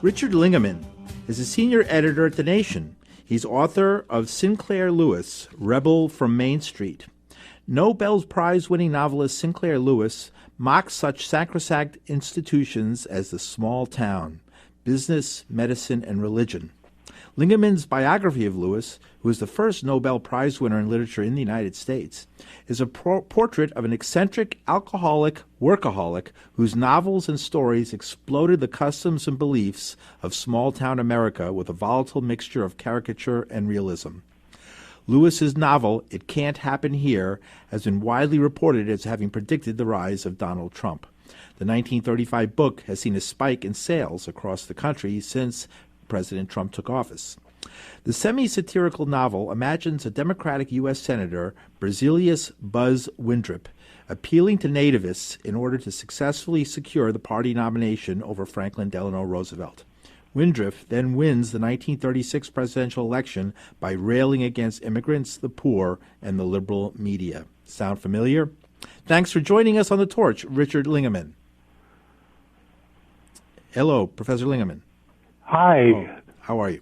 Richard Lingeman is a senior editor at The Nation. He's author of Sinclair Lewis, Rebel from Main Street. Nobel Prize-winning novelist Sinclair Lewis mocks such sacrosanct institutions as the small town, business, medicine, and religion. Lingeman's biography of Lewis, who is the first Nobel Prize winner in literature in the United States, is a portrait of an eccentric, alcoholic workaholic whose novels and stories exploded the customs and beliefs of small-town America with a volatile mixture of caricature and realism. Lewis's novel, It Can't Happen Here, has been widely reported as having predicted the rise of Donald Trump. The 1935 book has seen a spike in sales across the country since President Trump took office. The semi-satirical novel imagines a Democratic U.S. Senator, Berzelius Buzz Windrip, appealing to nativists in order to successfully secure the party nomination over Franklin Delano Roosevelt. Windrip then wins the 1936 presidential election by railing against immigrants, the poor, and the liberal media. Sound familiar? Thanks for joining us on The Torch, Richard Lingeman. Hello, Professor Lingeman. Hi. Oh, how are you?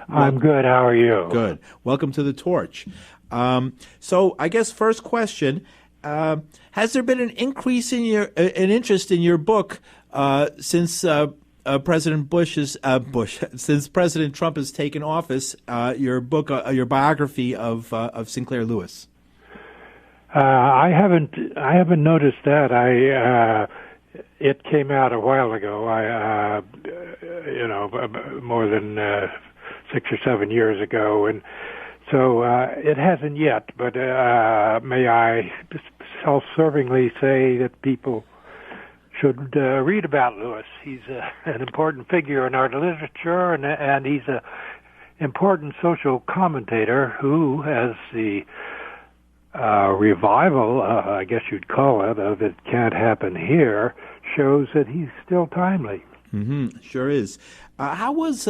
I'm good. How are you? Good. Welcome to The Torch. So I guess first question, has there been an increase in an interest in your book since President since President Trump has taken office? Your book, your biography of Sinclair Lewis. I haven't noticed that. It came out a while ago. More than 6 or 7 years ago, and so it hasn't yet. But may I self-servingly say that people should read about Lewis. He's an important figure in our literature, and he's an important social commentator who, as the revival, I guess you'd call it, of It Can't Happen Here, shows that he's still timely. Mm-hmm. Sure is. Tell us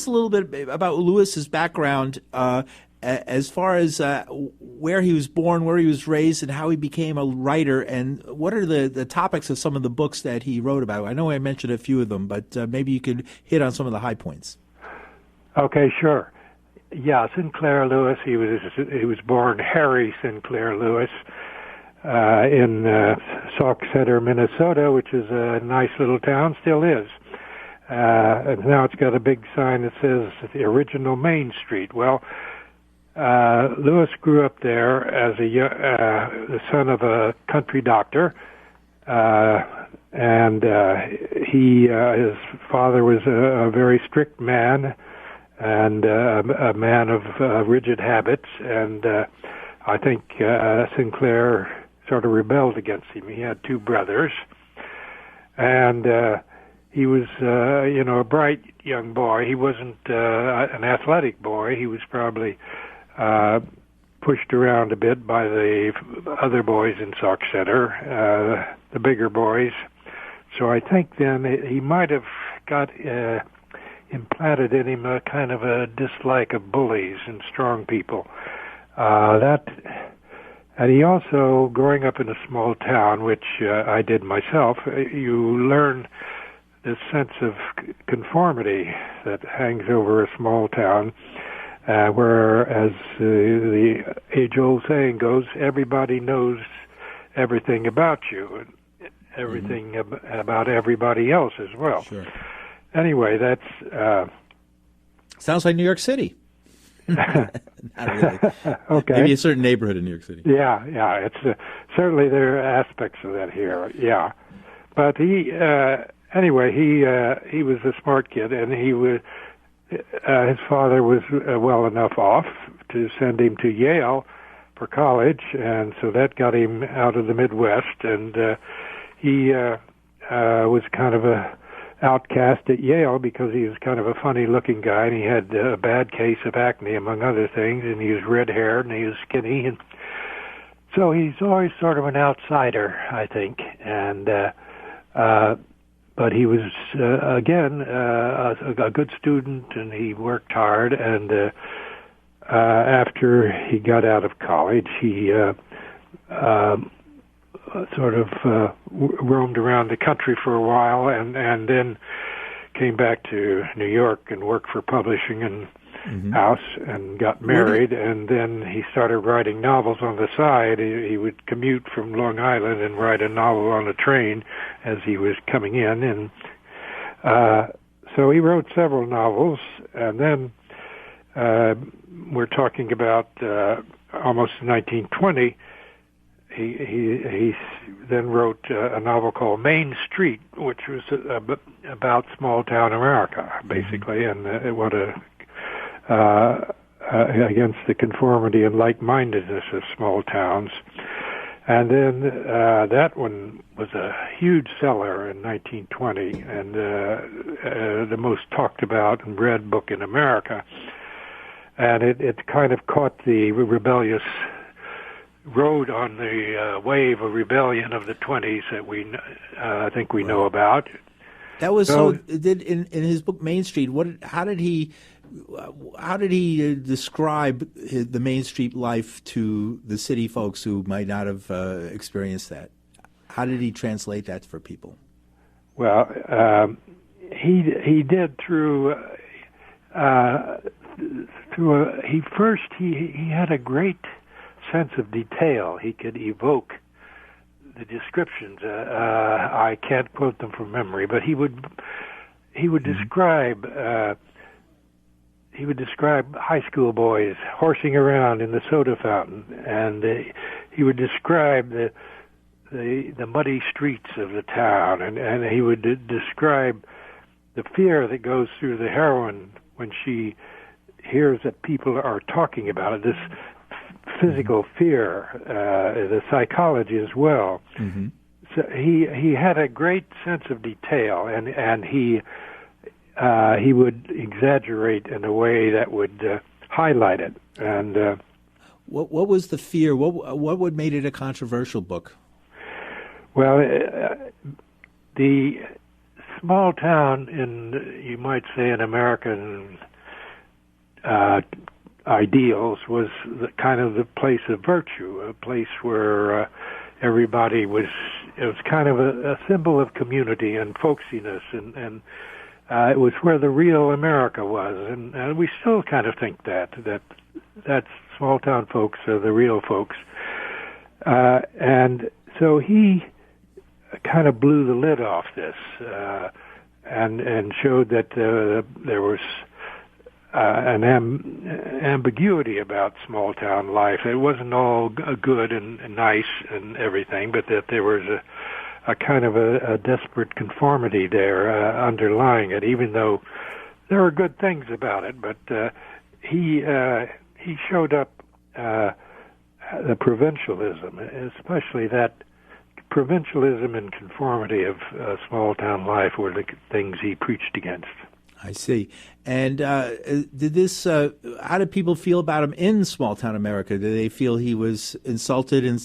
a little bit about Lewis's background as far as where he was born, where he was raised, and how he became a writer, and what are the topics of some of the books that he wrote about? I know I mentioned a few of them, but maybe you could hit on some of the high points. Okay, sure. Yeah, Sinclair Lewis, he was born Harry Sinclair Lewis in Sauk Center, Minnesota, which is a nice little town, still is. And now it's got a big sign that says the original Main Street. Well, Lewis grew up there as the son of a country doctor, and his father was a very strict man and a man of rigid habits, and I think Sinclair sort of rebelled against him. He had two brothers, and he was, a bright young boy. He wasn't an athletic boy. He was probably pushed around a bit by the other boys in Sauk Center, the bigger boys. So I think then he might have got implanted in him a kind of a dislike of bullies and strong people. And he also, growing up in a small town, which I did myself, you learn this sense of conformity that hangs over a small town, where, as the age-old saying goes, everybody knows everything about you and everything about everybody else as well. Sure. Anyway, that's... Sounds like New York City. Not really. Okay. Maybe a certain neighborhood in New York City. Yeah. It's certainly there are aspects of that here. Yeah, but he was a smart kid, and he was his father was well enough off to send him to Yale for college, and so that got him out of the Midwest, and he was kind of a outcast at Yale because he was kind of a funny-looking guy, and he had a bad case of acne, among other things, and he was red-haired, and he was skinny, and so he's always sort of an outsider, I think, and but he was, again, a good student, and he worked hard, and after he got out of college, he sort of roamed around the country for a while, and then came back to New York and worked for publishing and house and got married, and then he started writing novels on the side. He would commute from Long Island and write a novel on a train as he was coming in, and so he wrote several novels, and then we're talking about almost 1920. He then wrote a novel called Main Street, which was about small-town America, basically, and what against the conformity and like-mindedness of small towns. And then that one was a huge seller in 1920, and the most talked about and read book in America. And it kind of caught the rebellious rode on the wave of rebellion of the 20s that I think we know about. That was in his book Main Street. How did he describe the Main Street life to the city folks who might not have experienced that? How did he translate that for people? Well, he did through he had a great sense of detail. He could evoke the descriptions. I can't quote them from memory, but he would describe high school boys horsing around in the soda fountain, and he would describe the muddy streets of the town, and he would describe the fear that goes through the heroine when she hears that people are talking about it, this physical fear, the psychology as well. So he had a great sense of detail, and he would exaggerate in a way that would highlight it. And what was the fear? What would made it a controversial book? Well, the small town you might say, in American ideals was kind of the place of virtue, a place where everybody it was kind of a symbol of community and folksiness, and it was where the real America was, and we still kind of think that small town folks are the real folks, and so he kind of blew the lid off this, and showed that there was an ambiguity about small town life. It wasn't all good and nice and everything, but that there was a kind of a desperate conformity there underlying it, even though there were good things about it. But he showed up the provincialism, especially that provincialism and conformity of small town life were the things he preached against. I see. And did this? How did people feel about him in small town America? Did they feel he was insulted, and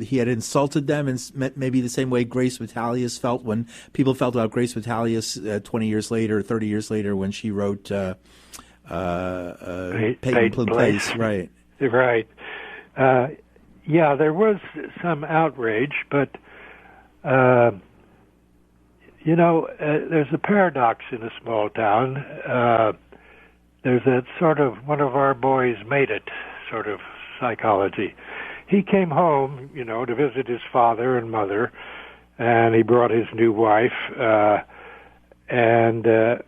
he had insulted them, in maybe the same way Grace Metalius felt when people felt about Grace Metalius 20 years later, 30 years later, when she wrote Peyton Place? Right. Right. Yeah, there was some outrage, but. There's a paradox in a small town. There's that sort of one of our boys made it sort of psychology. He came home, to visit his father and mother, and he brought his new wife, and the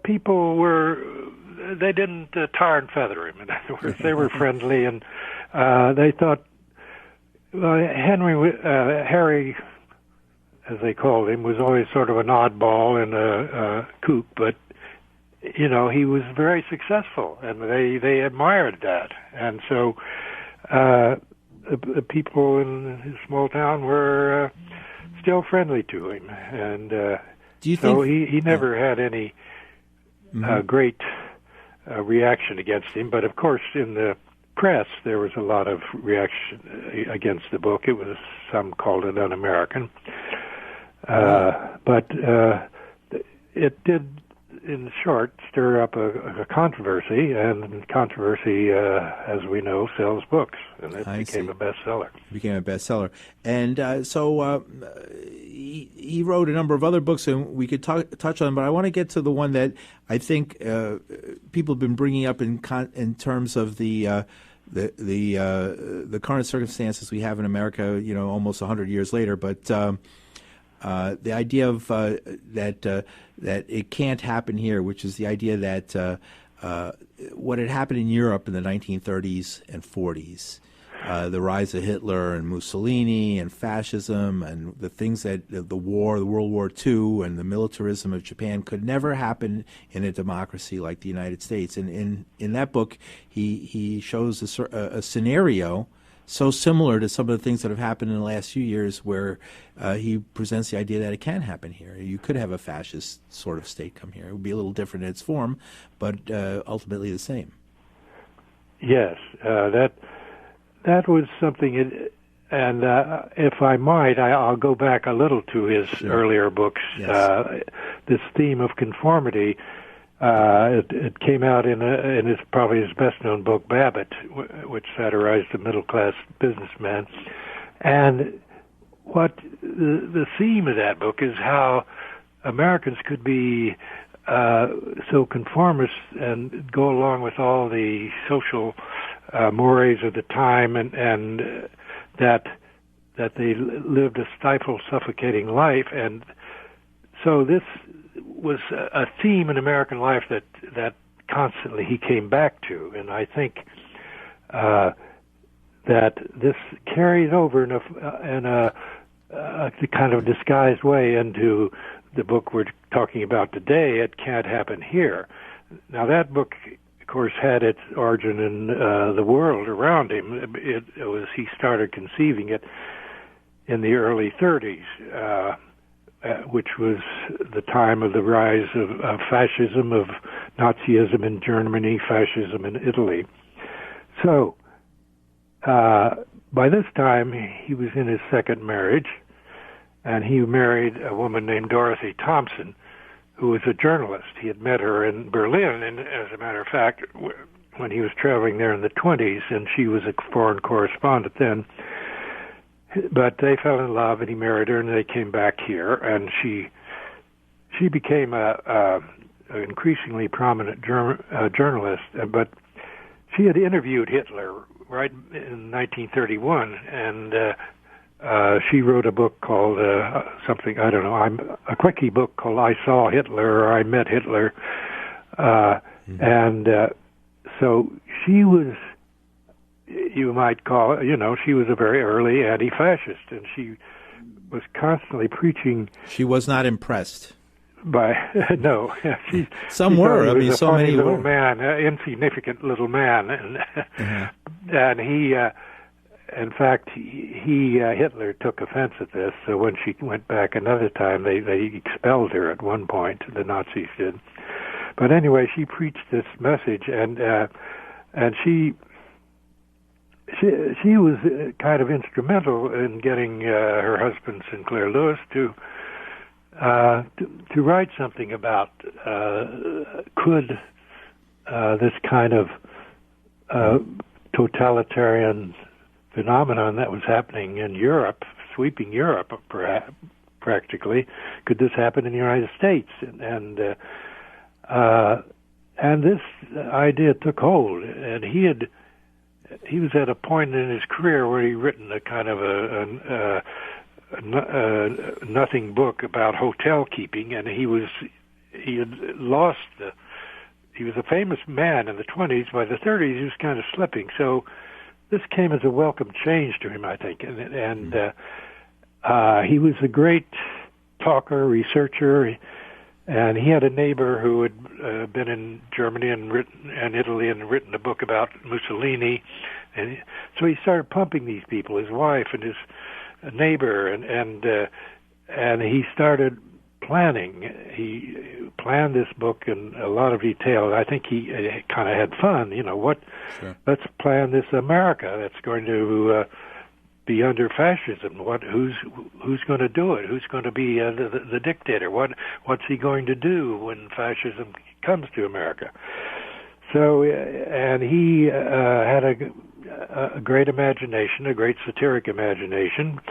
people they didn't tar and feather him. In other words, they were friendly, and they thought, Harry, as they called him, was always sort of an oddball and a kook, but he was very successful, and they admired that, and so the people in his small town were still friendly to him, and do you think he never had any great reaction against him? But of course, in the press, there was a lot of reaction against the book. It was, some called it un-American. But it did in short, stir up a controversy, and controversy, as we know, sells books, and it became a bestseller. It became a bestseller. And so he wrote a number of other books, and we could touch on them, but I want to get to the one that I think people have been bringing up in terms of the current circumstances we have in America, almost 100 years later, but the idea of that it can't happen here, which is the idea that what had happened in Europe in the 1930s and 40s, the rise of Hitler and Mussolini and fascism and the things that the World War II and the militarism of Japan could never happen in a democracy like the United States. And in that book, he shows a scenario so similar to some of the things that have happened in the last few years, where he presents the idea that it can happen here. You could have a fascist sort of state come here. It would be a little different in its form, but ultimately the same. Yes, that was something. And if I might, I'll go back a little to his earlier books. Yes. This theme of conformity. It came out in his probably his best-known book, Babbitt, which satirized the middle-class businessman. And what the theme of that book is how Americans could be so conformist and go along with all the social mores of the time, and that they lived a stifled, suffocating life. And so this was a theme in American life that constantly he came back to, and I think that this carried over in a kind of disguised way into the book we're talking about today. It Can't Happen Here. Now that book, of course, had its origin in the world around him. He started conceiving it in the early 30s. Which was the time of the rise of fascism, of Nazism in Germany, fascism in Italy. So, by this time, he was in his second marriage, and he married a woman named Dorothy Thompson, who was a journalist. He had met her in Berlin, and as a matter of fact, when he was traveling there in the 20s, and she was a foreign correspondent then. But they fell in love, and he married her, and they came back here, and she became an increasingly prominent journalist. But she had interviewed Hitler right in 1931, and she wrote a book called a quickie book called "I Saw Hitler" or "I Met Hitler," and so she was. You might call it, she was a very early anti-fascist, and she was constantly preaching. She was not impressed by no. Some were. I mean, so many little were. Man, insignificant little man, and he, in fact, Hitler took offense at this. So when she went back another time, they expelled her at one point. The Nazis did. But anyway, she preached this message, and she was kind of instrumental in getting her husband Sinclair Lewis to write something about could this kind of totalitarian phenomenon that was happening in Europe, sweeping Europe practically, could this happen in the United States? And this idea took hold, and he was at a point in his career where he'd written a kind of a nothing book about hotel keeping, and he had lost he was a famous man in the 20s. By the 30s, he was kind of slipping. So this came as a welcome change to him, I think, and he was a great talker, researcher. And he had a neighbor who had been in Germany and Italy and written a book about Mussolini, and so he started pumping these people, his wife and his neighbor, and he started planning. He planned this book in a lot of detail. I think he kind of had fun. Sure. Let's plan this America that's going to be under fascism. Who's going to do it? Who's going to be the dictator? What's he going to do when fascism comes to America? So, and he had a great imagination, a great satiric imagination,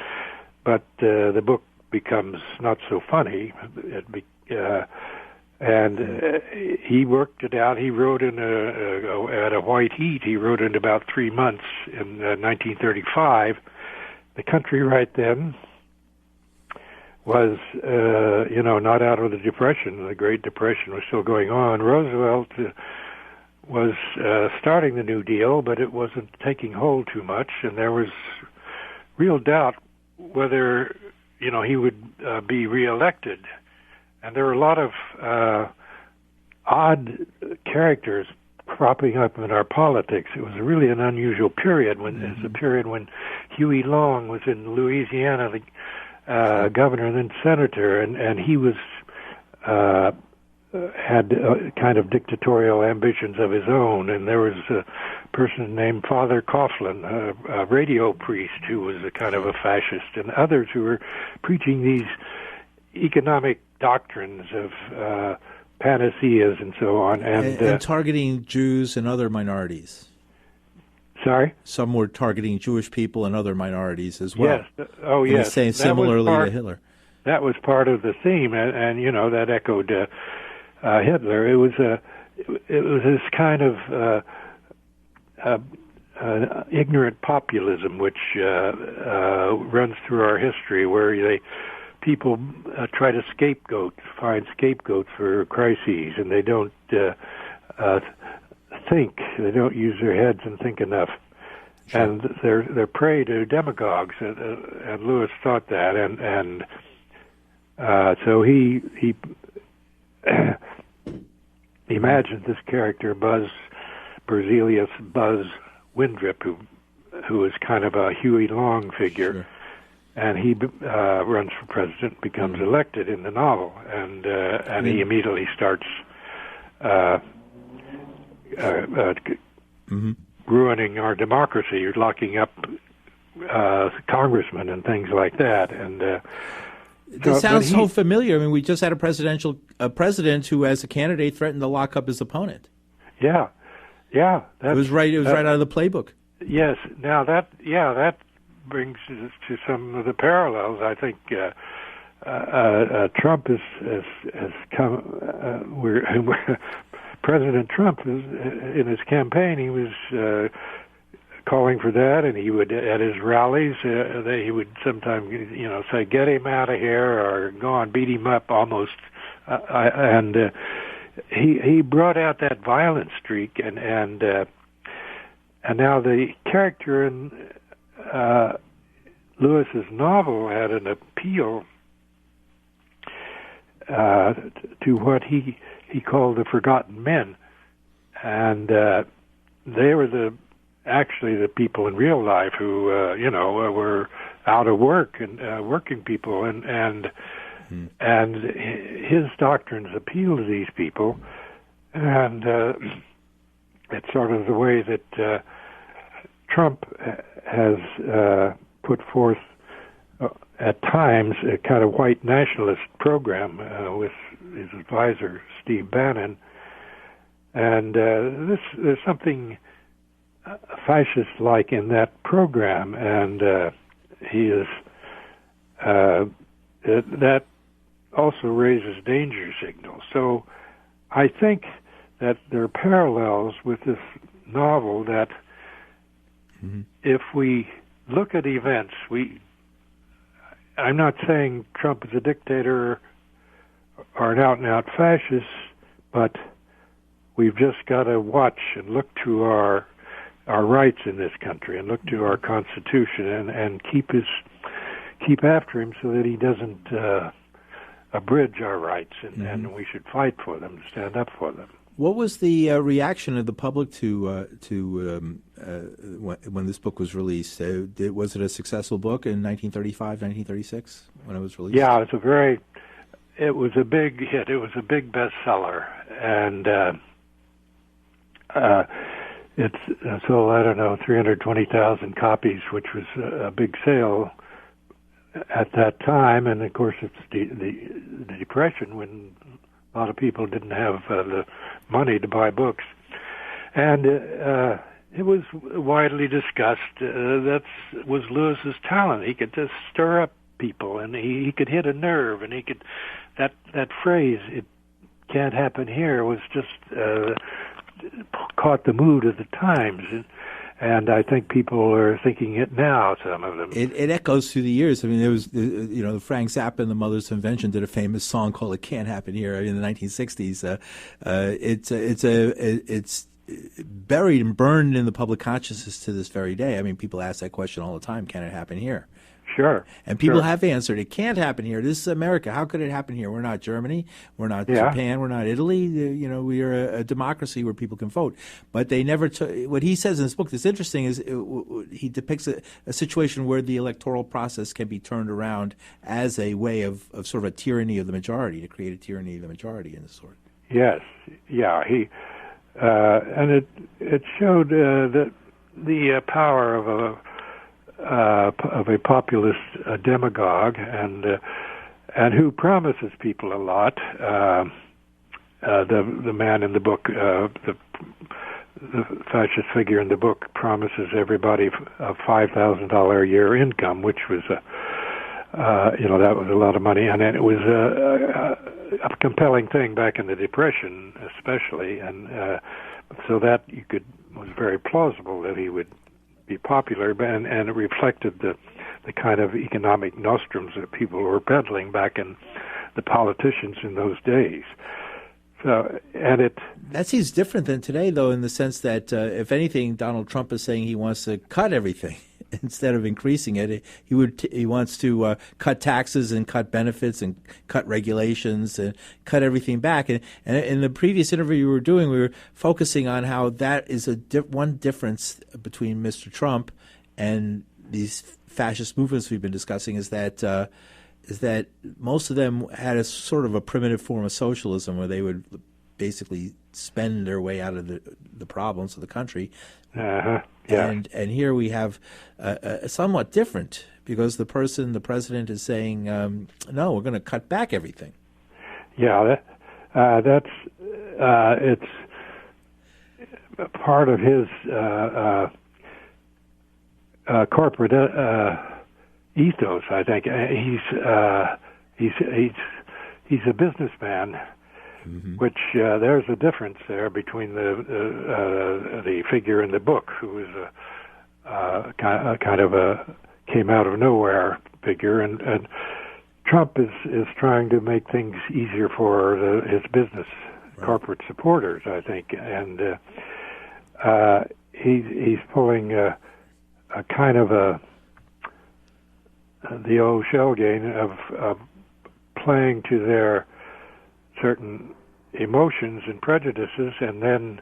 but the book becomes not so funny. He worked it out. He wrote at a white heat. He wrote in about 3 months in 1935. The country right then was, not out of the Depression. The Great Depression was still going on. Roosevelt was starting the New Deal, but it wasn't taking hold too much, and there was real doubt whether, he would be reelected. And there were a lot of odd characters cropping up in our politics. It was really an unusual period. It's a period when Huey Long was in Louisiana, the governor and then senator, and he was had kind of dictatorial ambitions of his own. And there was a person named Father Coughlin, a radio priest, who was a kind of a fascist, and others who were preaching these economic doctrines of panaceas and so on, and targeting Jews and other minorities. Sorry? Some were targeting Jewish people and other minorities as well. Yes. Oh, yes. And saying similarly to Hitler. That was part of the theme, and that echoed Hitler. It was this kind of ignorant populism which runs through our history, where people try to find scapegoats for crises, and they don't think. They don't use their heads and think enough, and they're prey to demagogues. And Lewis thought that, and so he imagined this character, Berzelius Buzz Windrip, who was kind of a Huey Long figure. Sure. And he runs for president, becomes elected in the novel, and he immediately starts ruining our democracy, locking up congressmen and things like that. And this sounds so familiar. I mean, we just had a president who, as a candidate, threatened to lock up his opponent. Yeah. It was right. It was right out of the playbook. Yes. Now that brings us to some of the parallels. I think Trump has come. President Trump is in his campaign. He was calling for that, and he would at his rallies he would sometimes say, "Get him out of here," or "Go on, beat him up," almost. And he brought out that violent streak, and now the character in Lewis's novel had an appeal to what he called the forgotten men, and they were actually the people in real life who were out of work and working people, and his doctrines appeal to these people, and it's sort of the way that Trump has put forth at times a kind of white nationalist program with his advisor Steve Bannon, and there's something fascist-like in that program, and he is that also raises danger signals. So I think that there are parallels with this novel that if we look at events, I'm not saying Trump is a dictator or an out-and-out fascist, but we've just got to watch and look to our rights in this country and look to our Constitution and keep after him so that he doesn't abridge our rights, and we should fight for them, stand up for them. What was the reaction of the public to when this book was released? Was it a successful book in 1935, 1936 when it was released? Yeah, it was a big hit. It was a big bestseller, and It's sold, I don't know, 320,000 copies, which was a big sale at that time. And of course, it's the Depression, when a lot of people didn't have the money to buy books. And it was widely discussed. That was Lewis's talent. He could just stir up people, and he could hit a nerve, and he could that phrase, "It can't happen here," was just caught the mood of the times. And I think people are thinking it now, some of them. It echoes through the years. I mean, there was, Frank Zappa and the Mothers of Invention did a famous song called "It Can't Happen Here" in the 1960s. It's buried and burned in the public consciousness to this very day. I mean, people ask that question all the time: can it happen here? Sure. And people have answered, it can't happen here. This is America. How could it happen here? We're not Germany. We're not Japan. We're not Italy. We are a democracy where people can vote. But they never took what he says in this book. That's interesting is he depicts a situation where the electoral process can be turned around as a way of sort of a tyranny of the majority, to create a tyranny of the majority in this sort. Yes. Yeah. He and it showed that the power of a populist demagogue and who promises people a lot. The man in the book, the fascist figure in the book, promises everybody a $5,000 a year income, which was that was a lot of money, and it was a compelling thing back in the Depression, especially, and so that was very plausible that he would be popular, and it reflected the kind of economic nostrums that people were peddling back in the politicians in those days. So, that seems different than today, though, in the sense that if anything, Donald Trump is saying he wants to cut everything instead of increasing it. He wants to cut taxes and cut benefits and cut regulations and cut everything back. And in the previous interview we were doing, we were focusing on how that is one difference between Mr. Trump and these fascist movements we've been discussing is that most of them had a sort of a primitive form of socialism where they would basically spend their way out of the problems of the country. Yeah. And here we have a somewhat different, because the president is saying, no, we're going to cut back everything. Yeah, that's it's part of his corporate ethos. I think he's a businessman. Mm-hmm. Which there's a difference there between the figure in the book, who is a kind of a came out of nowhere figure, and Trump is trying to make things easier for his business corporate supporters, I think, and he's pulling a kind of the old shell game of playing to their certain emotions and prejudices, and then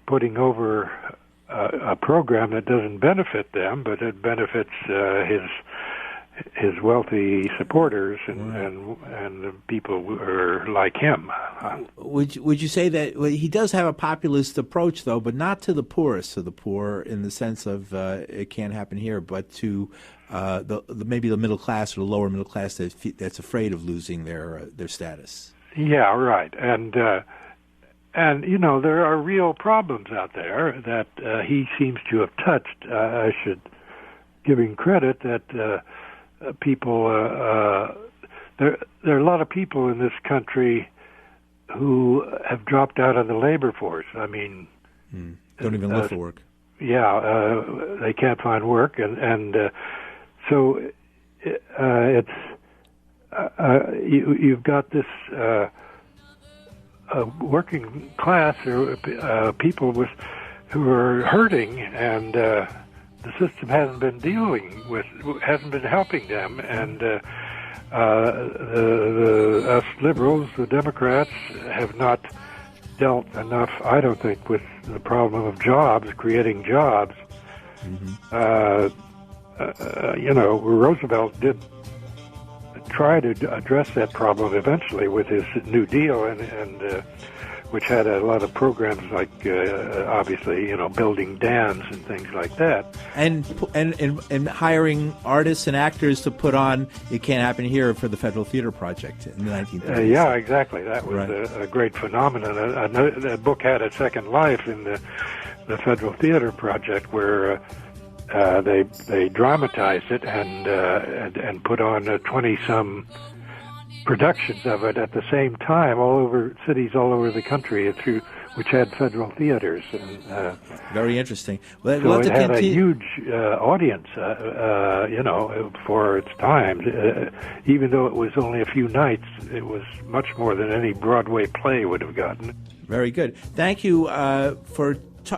putting over a program that doesn't benefit them, but it benefits his wealthy supporters and the people who are like him. Would you say that he does have a populist approach, though, but not to the poorest of the poor in the sense of it can't happen here, but to maybe the middle class or the lower middle class that's afraid of losing their status? Yeah, right. And there are real problems out there that he seems to have touched. I should give him credit that people, there are a lot of people in this country who have dropped out of the labor force. I mean, don't even look for work. Yeah, they can't find work, and so it's. You've got this working class or people who are hurting, and the system hasn't been hasn't been helping them, and us liberals, the Democrats, have not dealt enough, I don't think, with the problem of jobs, creating jobs. Mm-hmm. Roosevelt did try to address that problem eventually with his New Deal, and which had a lot of programs like, obviously, building dams and things like that. And hiring artists and actors to put on It Can't Happen Here for the Federal Theater Project in the 1930s. Yeah, exactly. That was right. a great phenomenon. The book had a second life in the Federal Theater Project, where they dramatized it and put on 20-some productions of it at the same time, all over cities all over the country, which had federal theaters. And, very interesting. Well, so it had a huge audience, for its time. Even though it was only a few nights, it was much more than any Broadway play would have gotten. Very good. Thank you for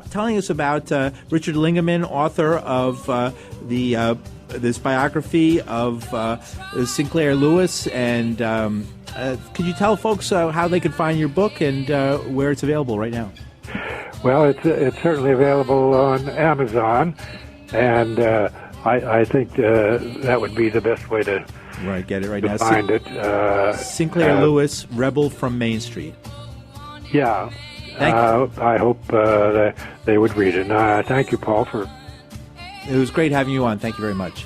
telling us about Richard Lingeman, author of this biography of Sinclair Lewis. And could you tell folks how they can find your book and where it's available right now? Well, it's certainly available on Amazon, and I think that would be the best way to get it right now. Find it. Sinclair Lewis, Rebel from Main Street. Yeah. I hope that they would read it. And thank you, Paul, for... It was great having you on. Thank you very much.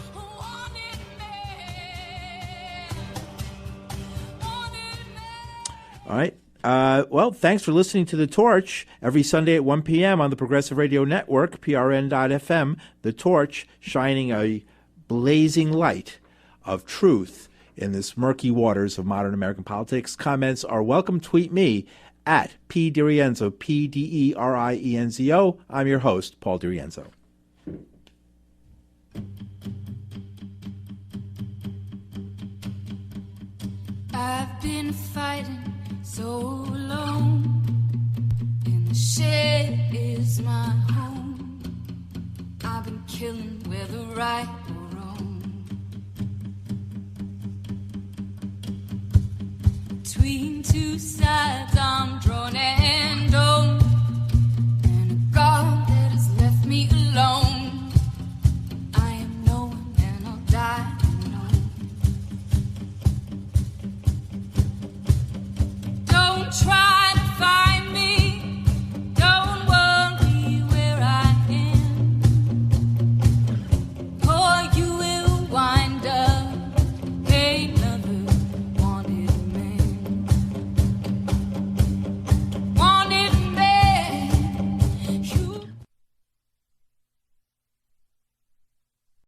All right. Well, thanks for listening to The Torch every Sunday at 1 p.m. on the Progressive Radio Network, PRN.FM. The Torch, shining a blazing light of truth in this murky waters of modern American politics. Comments are welcome. Tweet me at P. DiRienzo, P-D-E-R-I-E-N-Z-O. I'm your host, Paul DiRienzo. I've been fighting so long, and the shed is my home. I've been killing whether right or wrong. Between two sides